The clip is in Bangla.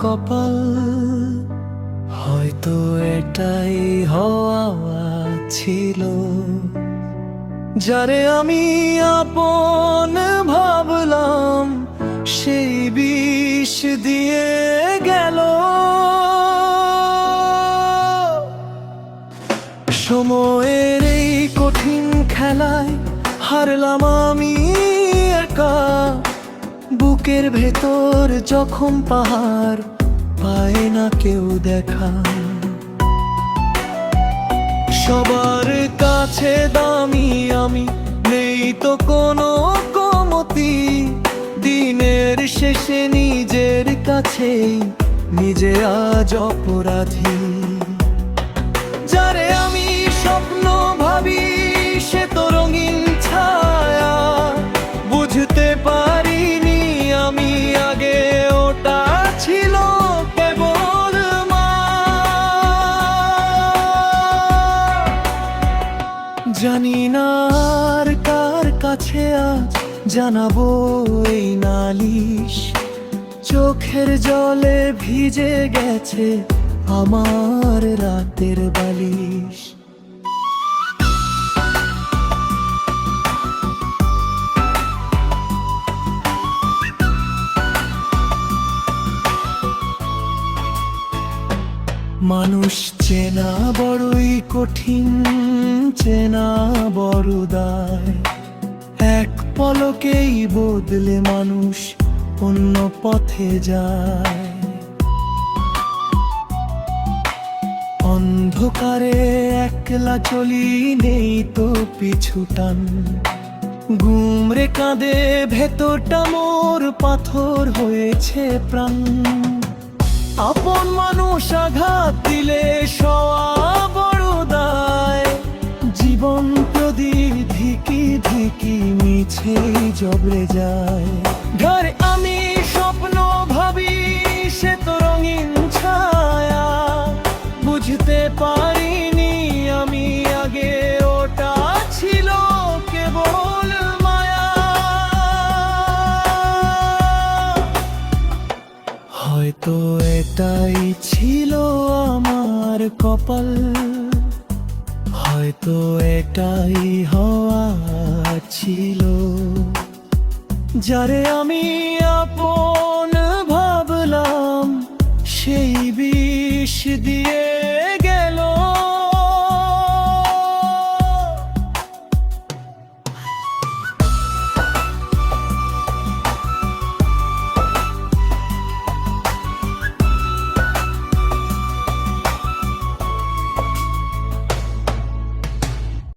কপাল, হয়তো এটাই হওয়া ছিল। যারে আমি আপন ভাবলাম সেই বিষ দিয়ে গেল। সময়ের এই কঠিন খেলায় হারলাম আমি একা। বুকের ভেতর জখম পাহাড়, পায় না কেউ দেখা। সবার কাছে দামি আমি, নেই তো কোনো কমতি। দিনের শেষে নিজের কাছেই নিজে আজ অপরাধী। যারে আমি স্বপ্ন ভাবি সে তো রঙিন ছায়া, বুঝতে পারিনি আমি আগে ওটা ছিল কেবল মায়া। জানি না আর কার কাছে আজ জানাবো এই নালিশ। চোখের জলে ভিজে গেছে আমার রাতের বালিশ। মানুষ চেনা বড়ই কঠিন, চেনা বড় দায়। এক পলকেই বদলে মানুষ অন্য পথে যায়। অন্ধকারে একলা চলি, নেই তো পিছু টান। গুমরে কাঁদে ভেতরটা মোর, পাথর হয়েছে প্রাণ। আপন মানুষ আঘাত দিলে সওয়া বড় দায়। জীবন প্রদীপ ধিকি ধিকি মিছে জবরে যায়। ঘরে আমি স্বপ্ন ভাবি সে তো রঙিন ছায়া, বুঝতে পারিনি আমি আগে ওটা ছিল কেবল মায়া। হয়তো এটাই ছিল আমার কপাল, হয়তো এটাই হওয়া ছিল। যারে আমি আপন ভাবলাম সেই বিষ দিয়ে